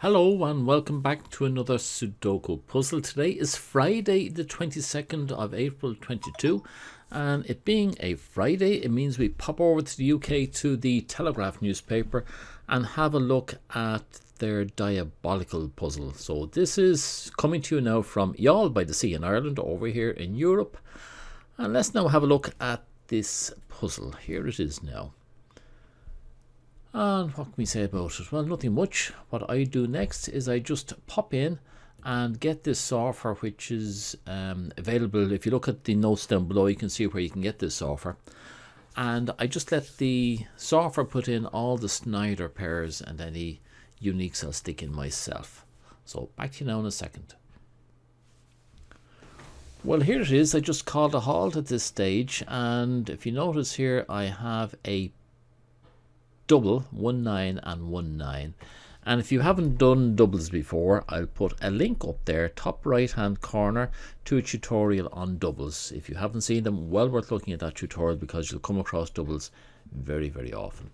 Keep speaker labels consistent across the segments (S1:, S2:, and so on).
S1: Hello and welcome back to another Sudoku puzzle. Today is Friday the 22nd of April 22, and it being a Friday it means we pop over to the UK to the Telegraph newspaper and have a look at their Diabolical puzzle. So this is coming to you now from Youghal by the Sea in Ireland over here in Europe, and let's now have a look at this puzzle. Here it is now. And what can we say about it? Well, nothing much. What I do next is I just pop in and get this software, which is available. If you look at the notes down below, you can see where you can get this software. And I just let the software put in all the Snyder pairs and any uniques I'll stick in myself. So back to you now in a second. Well, here it is. I just called a halt at this stage, and if you notice here, I have a double 1-9 and 1-9, and if you haven't done doubles before, I'll put a link up there top right hand corner to a tutorial on doubles. If you haven't seen them, well worth looking at that tutorial because you'll come across doubles very often.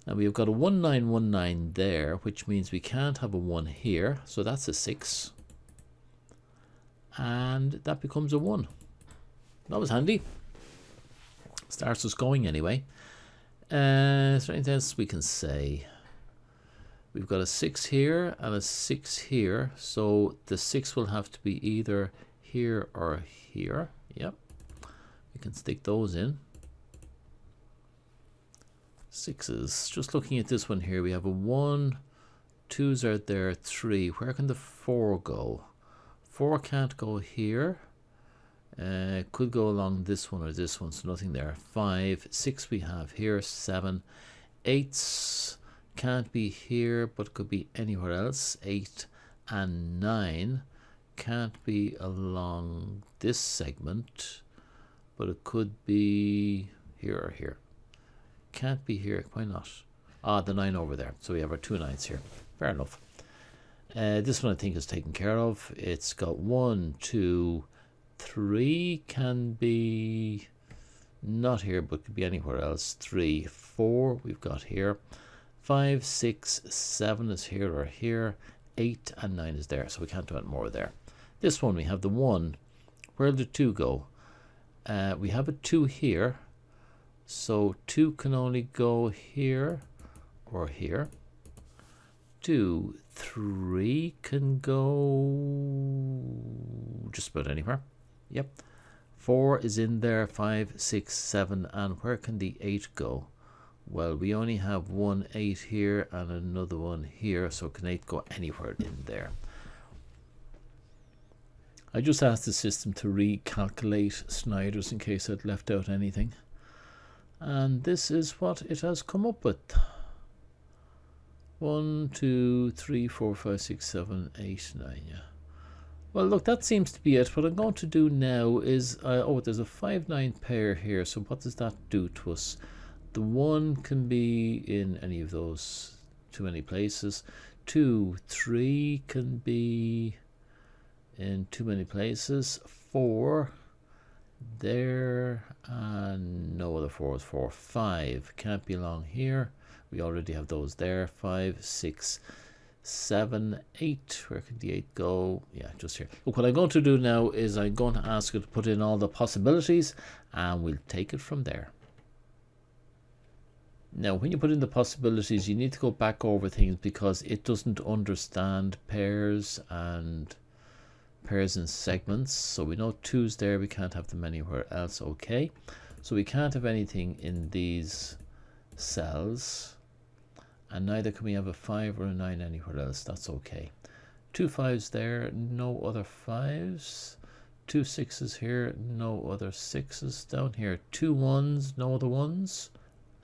S1: Now we've got a 1-9 1-9 there, which means we can't have a 1 here, so that's a 6, and that becomes a 1. That was handy. Starts us going anyway. Is there anything else we can say? We've got a 6 here and a 6 here, so the 6 will have to be either here or here. Yep, we can stick those in. 6s, just looking at this one here, we have a 1, 2s are there, 3. Where can the 4 go? 4 can't go here. Could go along this one or this one, so nothing there. 5, 6 we have here, 7, 8s can't be here but could be anywhere else. 8 and 9 can't be along this segment, but it could be here or here. Can't be here, why not? Ah, the 9 over there, so we have our 2 9s here. Fair enough. This one I think is taken care of. It's got 1, 2, 3 can be not here but could be anywhere else. 3, 4 we've got here. 5, 6, 7 is here or here. 8 and 9 is there, so we can't do it more there. This one we have the 1. Where did 2 go? We have a 2 here, so 2 can only go here or here. 2, 3 can go just about anywhere. Yep, 4 is in there, 5, 6, 7, and where can the 8 go? Well, we only have one 8 here and another one here, so can 8 go anywhere in there? I just asked the system to recalculate Snyder's in case I'd left out anything, and this is what it has come up with. 1, 2, 3, 4, 5, 6, 7, 8, 9, yeah. Well, look, that seems to be it. What I'm going to do now is, oh, there's a 5-9 pair here, so what does that do to us? The 1 can be in any of those too many places. 2, 3 can be in too many places. 4 there, and no other 4s. 4, 5 can't be along here. We already have those there. 5, 6, 7, 8. Where can the 8 go? Yeah, just here. Look, what I'm going to do now is I'm going to ask it to put in all the possibilities, and we'll take it from there. Now, when you put in the possibilities, you need to go back over things because it doesn't understand pairs and segments. So we know 2's there, we can't have them anywhere else. Okay, so we can't have anything in these cells, and neither can we have a 5 or a 9 anywhere else. That's okay. 2 5's there, no other 5's. 2 6's here, no other 6's. Down here, 2 1's, no other 1's.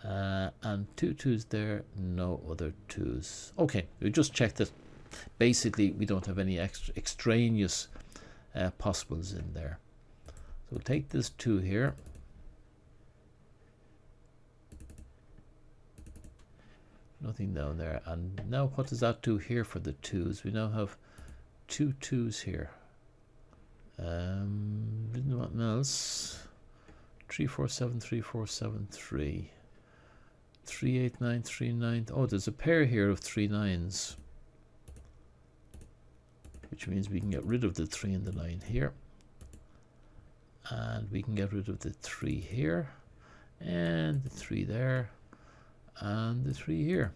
S1: And 2 2's there, no other 2's. Okay, we just checked that basically we don't have any extraneous possibles in there. So we'll take this 2 here. Nothing down there. And now what does that do here for the 2's? We now have 2 2's here. Nothing else. 3 4 7 3 4 7 3. 3 8 9 3 9. Oh, there's a pair here of 3 9's. which means we can get rid of the 3 and the 9 here. And we can get rid of the 3 here, and the 3 there, and the 3 here.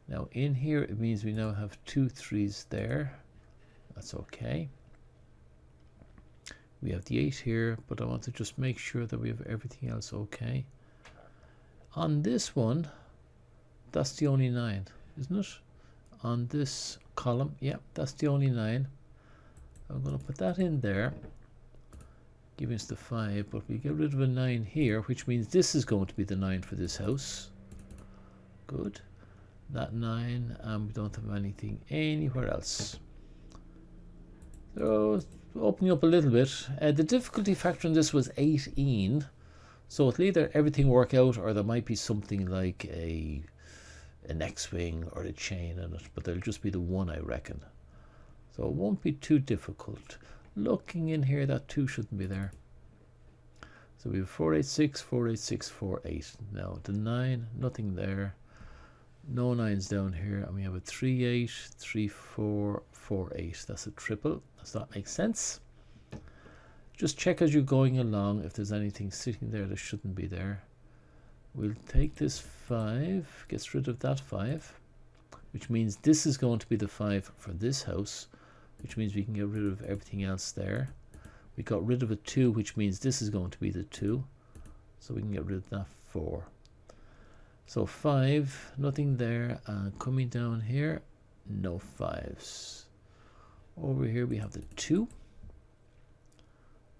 S1: Now in here it means we now have 2 3s there. That's okay. We have the 8 here, but I want to just make sure that we have everything else okay. On this one, that's the only 9, isn't it? On this column, yeah, that's the only 9. I'm going to put that in there, giving us the 5, but we get rid of a 9 here, which means this is going to be the 9 for this house. Good. That 9, and we don't have anything anywhere else. So opening up a little bit, the difficulty factor in this was 18, so it'll either everything work out, or there might be something like an X-wing or a chain in it, but there'll just be the 1, I reckon. So it won't be too difficult. Looking in here, that 2 shouldn't be there. So we have 486, 486, 48. Now the 9, nothing there. No 9s down here, and we have a 38, 34, 48. That's a triple. Does that make sense? Just check as you're going along if there's anything sitting there that shouldn't be there. We'll take this 5, gets rid of that 5, which means this is going to be the 5 for this house, which means we can get rid of everything else there. We got rid of a 2, which means this is going to be the 2, so we can get rid of that 4. So 5, nothing there, and coming down here, no 5s. Over here we have the 2.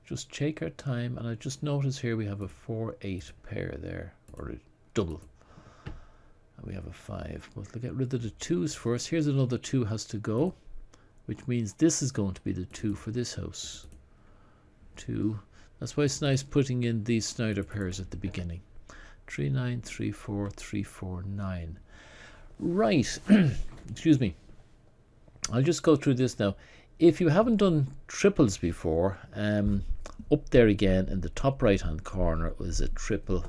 S1: Just take our time, and I just notice here we have a 4-8 pair there, or a double. And we have a 5. But we'll get rid of the 2s first. Here's another 2 has to go, which means this is going to be the 2 for this house. 2. That's why it's nice putting in these Snyder pairs at the beginning. 3 9 3 4 3 4 9. Right. Excuse me. I'll just go through this now. If you haven't done triples before, up there again in the top right hand corner is a triple,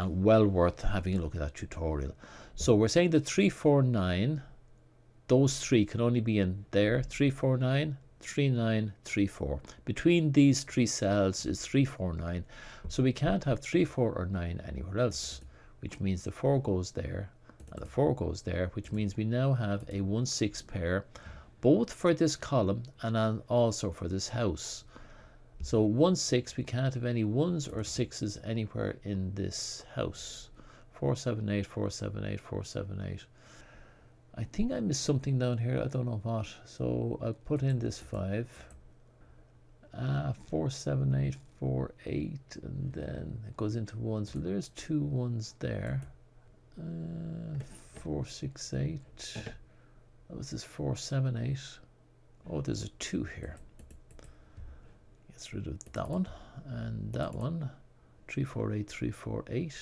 S1: well worth having a look at that tutorial. So we're saying that 3 4 9, those 3 can only be in there. 3 4 9, 3 9 3 4. Between these 3 cells is 3 4 9. So we can't have 3 4 or 9 anywhere else, which means the 4 goes there and the 4 goes there, which means we now have a 1 6 pair, both for this column and also for this house. So 1 6, we can't have any 1s or 6s anywhere in this house. 4 7 8 4 7 8 4 7 8. I think I missed something down here, I don't know what, so I'll put in this 5. 4 7 8 4 8, and then it goes into 1, so there's 2 1s there. 4 6 8. That was this 4 7 8. Oh, there's a 2 here. Gets rid of that one and that one. 3 4 8 3 4 8.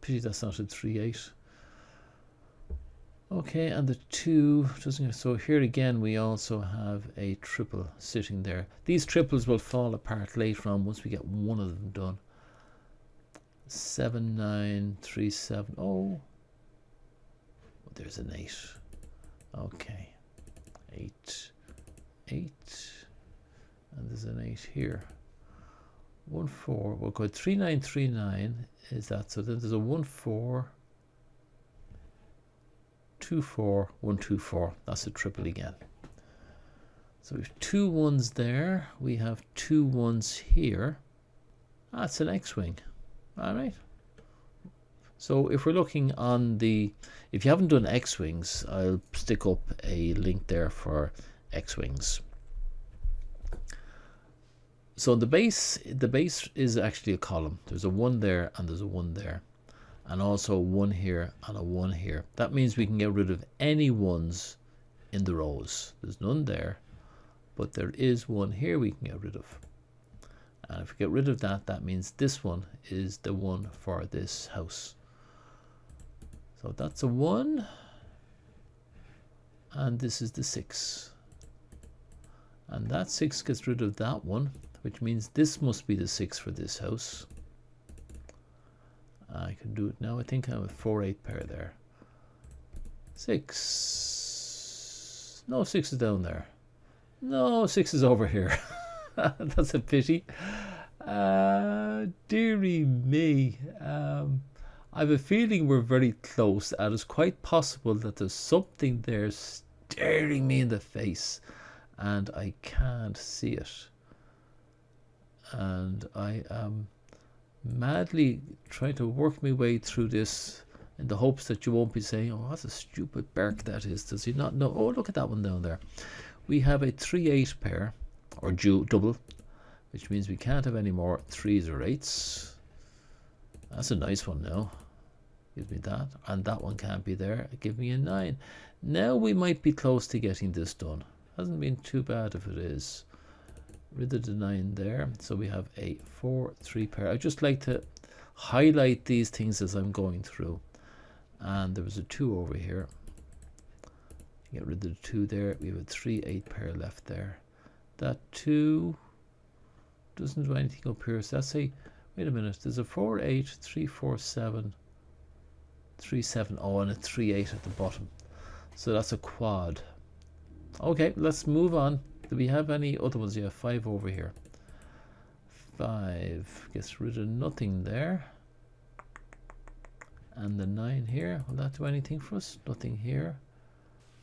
S1: Pity that's not a 3 8. Okay, and the 2 doesn't. So here again we also have a triple sitting there. These triples will fall apart later on once we get one of them done. 7 9 3 7. Oh, there's an 8. Okay, 8 8, and there's an 8 here. 1 4. We'll go 3 9 3 9. Is that so? Then there's a 1 4. 2 4 1 2 4. That's a triple again. So we have 2 1s there. We have 2 1s here. That's an X-wing. All right. So if we're looking on the, if you haven't done X-wings, I'll stick up a link there for X-wings. So the base is actually a column. There's a 1 there and there's a 1 there, and also a 1 here and a 1 here. That means we can get rid of any 1s in the rows. There's none there, but there is 1 here we can get rid of. And if we get rid of that, that means this one is the 1 for this house. So that's a 1, and this is the 6. And that 6 gets rid of that one, which means this must be the 6 for this house. I can do it now. I think I have a 4 8 pair there. 6 No 6 is down there. No 6 is over here. That's a pity. Dearie me. I have a feeling we're very close, and it's quite possible that there's something there staring me in the face and I can't see it. And I am madly trying to work my way through this in the hopes that you won't be saying, oh, what a stupid bark that is. Does he not know? Oh, look at that one down there. We have a 3-8 pair, or double, which means we can't have any more 3s or 8s. That's a nice one now. Give me that. And that one can't be there. Give me a 9. Now we might be close to getting this done. Hasn't been too bad if it is. Rid of the 9 there. So we have a 4-3 pair. I just like to highlight these things as I'm going through. And there was a 2 over here. Get rid of the 2 there. We have a 3-8 pair left there. That 2 doesn't do anything up here. So that's a, wait a minute, there's a 4-8, 3-4-7, 3-7, oh, and a 3-8 at the bottom. So that's a quad. Okay, let's move on. Do we have any other ones? Yeah, 5 over here. 5 gets rid of nothing there. And the 9 here, will that do anything for us? Nothing here.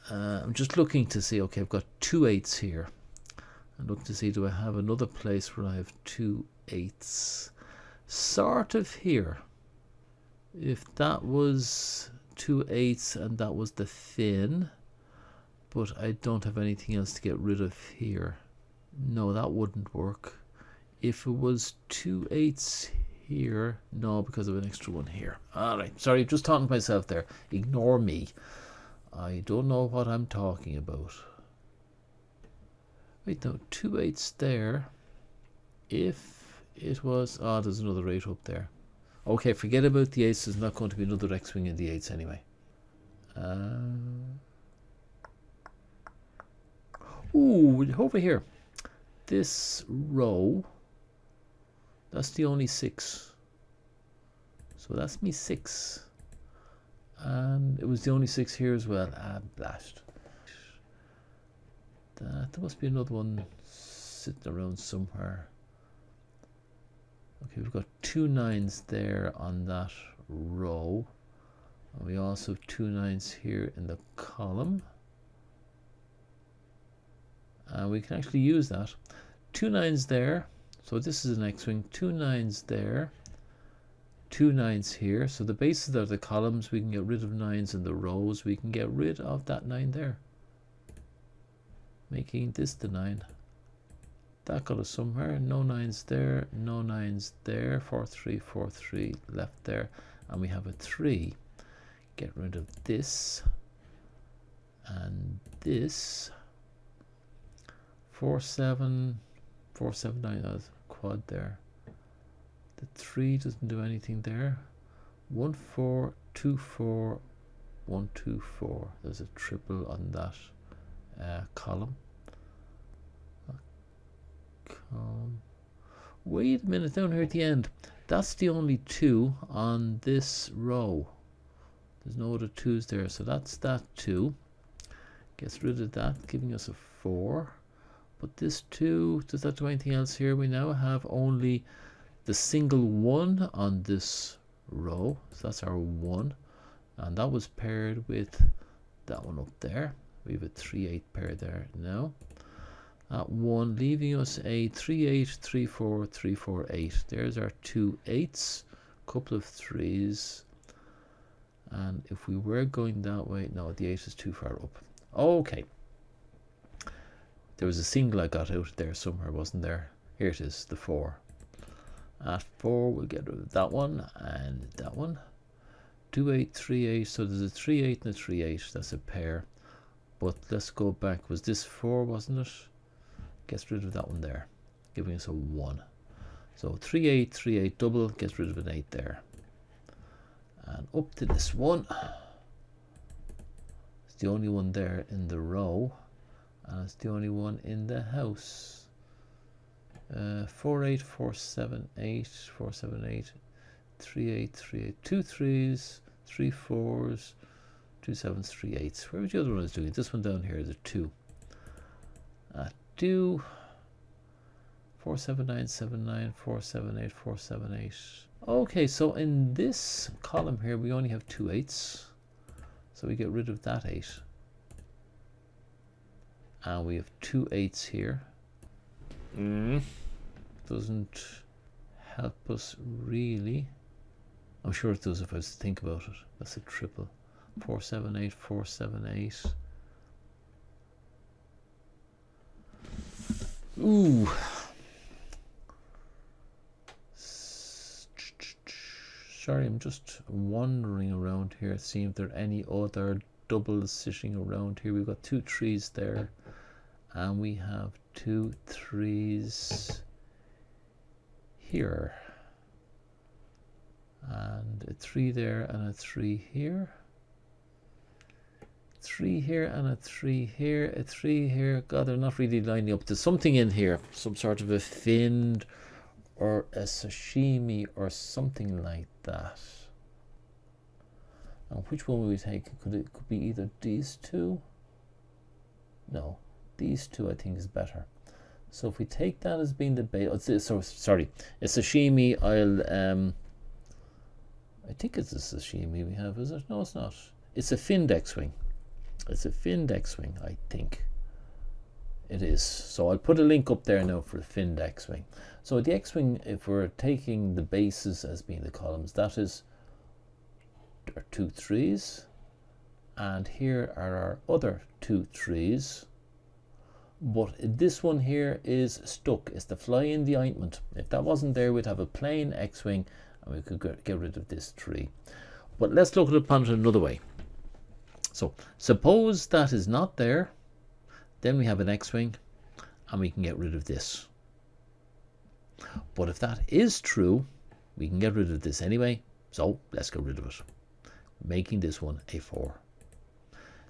S1: I'm just looking to see, okay, I've got 2 8s here. And look to see, do I have another place where I have 2 8s? Sort of here. If that was 2 8s and that was the fin, but I don't have anything else to get rid of here. No, that wouldn't work. If it was 2 8s here, no, because of an extra one here. Alright, sorry, just talking to myself there. Ignore me. I don't know what I'm talking about. Wait, no, 2 8s there. If it was, oh, there's another 8 up there. Okay, forget about the 8s. There's not going to be another X-wing in the 8s anyway. Ooh, over here. This row, that's the only 6. So that's me 6. And it was the only 6 here as well. Ah, blast. There must be another one sitting around somewhere. Okay, we've got 2 9s there on that row. And we also have 2 9s here in the column. And we can actually use that. 2 9s there. So this is an X-wing. 2 9s there. 2 9s here. So the bases are the columns. We can get rid of 9s in the rows. We can get rid of that 9 there, making this the 9. That got us somewhere. No 9s there. No 9s there. 4 3 4 3 left there. And we have a 3. Get rid of this. And this. 4 7 4 7 9. That's a quad there. The 3 doesn't do anything there. 1 4 2 4 1 2 4. There's a triple on that column. Wait a minute, down here at the end. That's the only 2 on this row. There's no other 2s there, so that's that 2. Gets rid of that, giving us a 4. But this 2, does that do anything else here? We now have only the single 1 on this row. So that's our 1. And that was paired with that one up there. We have a 3-8 pair there now. That 1 leaving us a 3-8, 3-4, 3-4, 8. There's our 2 8s, couple of 3s. And if we were going that way, no, the 8 is too far up. Okay. There was a single I got out there somewhere, wasn't there? Here it is, the 4. At 4, we'll get rid of that one and that one. 2 8, 3 8. So there's a 3 8 and a 3 8. That's a pair. But let's go back. Was this 4, wasn't it? Gets rid of that one there, giving us a 1. So 3 8, 3 8 double, gets rid of an 8 there. And up to this one. It's the only one there in the row. And it's the only one in the house. 4 8 4 7 8 4 7 8 3 8 3 8 2 3s 3 4s 2 sevens, 3 eighths. Where was the other one I was doing? This one down here is a 2. 2, 4 7 9 7 9 4 7 8 4 7 8. Okay, so in this column here we only have 2 eighths, so we get rid of that 8, and we have 2 eighths here. Doesn't help us really. I'm sure it does if I was to think about it. That's a triple. 4 7 8 4 7 8. Ooh. Sorry, I'm just wandering around here, seeing if there are any other doubles sitting around here. We've got 2 3s there, and we have 2 3s here, and a 3 there, and a 3 here. 3 here and a 3 here, a 3 here. God, they're not really lining up. There's something in here, some sort of a finned or a sashimi or something like that. Now, which one will we take? It could be either these two. No, these two I think is better. So if we take that as being the base, so sorry, a sashimi. I think it's a sashimi we have. Is it? No, it's not. It's a finned X-wing. It's a finned X-wing, I think it is. So I'll put a link up there now for the finned X-wing. So the X-wing, if we're taking the bases as being the columns, that is our 2 3s, and here are our other 2 3s. But this one here is stuck. It's the fly in the ointment. If that wasn't there, we'd have a plain X-wing, and we could get rid of this 3. But let's look upon it another way. So suppose that is not there, then we have an X-wing, and we can get rid of this. But if that is true, we can get rid of this anyway, so let's get rid of it, making this one a 4.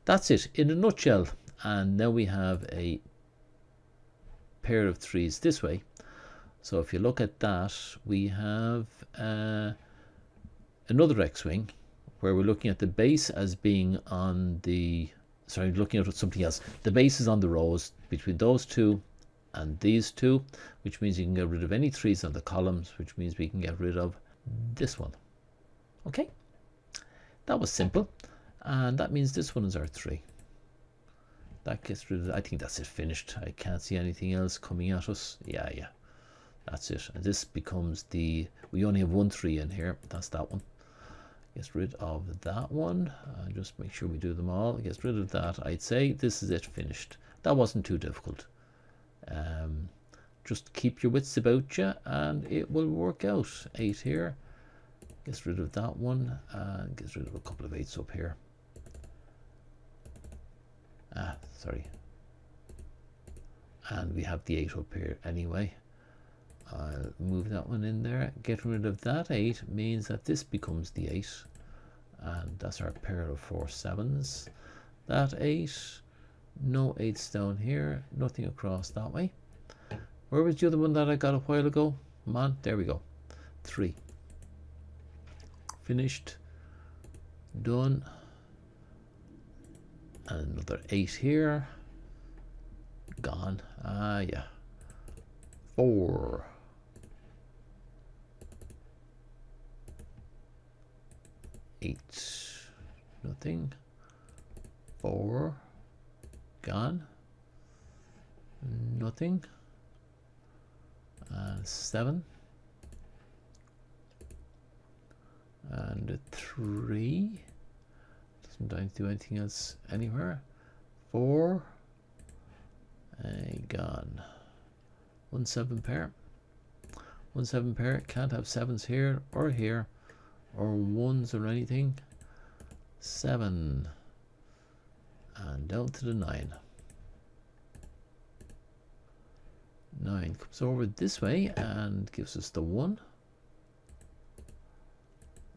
S1: That's it in a nutshell. And now we have a pair of 3s this way. So if you look at that, we have another X-wing, where we're looking at the base as being on the, sorry, looking at something else. The base is on the rows between those 2 and these 2, which means you can get rid of any 3s on the columns, which means we can get rid of this one. Okay, that was simple, and that means this one is our 3. That gets rid of, I think that's it, finished. I can't see anything else coming at us. Yeah, that's it. And this becomes the, we only have 1 3 in here, that's that one. Gets rid of that one. Just make sure we do them all. Gets rid of that. I'd say this is it, finished. That wasn't too difficult. Just keep your wits about you and it will work out. 8 here. Gets rid of that one, and gets rid of a couple of 8s up here. Sorry. And we have the 8 up here anyway. I'll move that one in there. Get rid of that 8 means that this becomes the 8, and that's our pair of 4 7s. That 8, no 8s down here, nothing across that way. Where was the other one that I got a while ago? Come on, there we go. 3. Finished. Done. And another 8 here. Gone. Yeah. 4. 8, nothing. 4, gone. Nothing. 7, and a 3. Doesn't do anything else anywhere. 4, gone. 1 7 pair. 1 7 pair. Can't have 7s here or 1s or anything. 7, and down to the 9. 9 comes over this way and gives us the 1.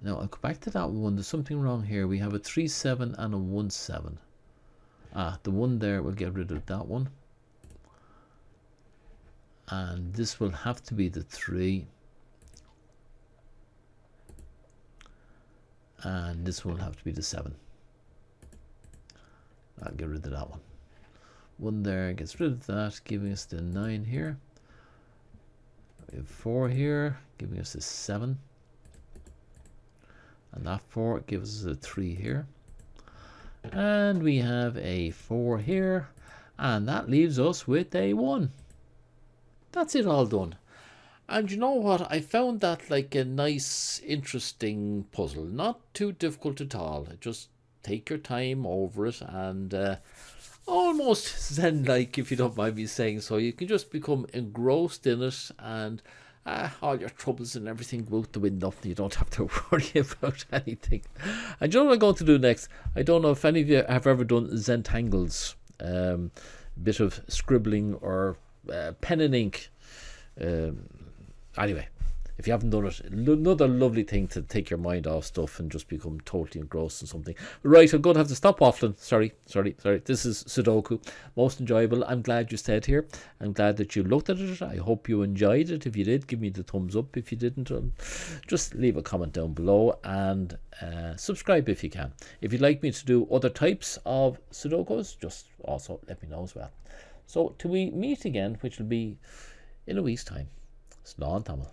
S1: Now I'll go back to that one. There's something wrong here. We have a 3 7 and a 1 7. The 1 there, we'll get rid of that one. And this will have to be the 3. And this one will have to be the 7. I'll get rid of that one. 1 there gets rid of that, giving us the 9 here. We have 4 here, giving us a 7. And that 4 gives us a 3 here. And we have a 4 here. And that leaves us with a 1. That's it all done. And you know what? I found that like a nice, interesting puzzle. Not too difficult at all. Just take your time over it and almost zen-like, if you don't mind me saying so. You can just become engrossed in it, and all your troubles and everything go out the window. You don't have to worry about anything. And you know what I'm going to do next? I don't know if any of you have ever done Zentangles. Bit of scribbling or pen and ink. Anyway, if you haven't done it, another lovely thing to take your mind off stuff and just become totally engrossed in something. Right, I'm going to have to stop waffling. Sorry. This is Sudoku. Most enjoyable. I'm glad you stayed here. I'm glad that you looked at it. I hope you enjoyed it. If you did, give me the thumbs up. If you didn't, just leave a comment down below and subscribe if you can. If you'd like me to do other types of Sudokus, just also let me know as well. So till we meet again, which will be in a week's time. Slán Tamil.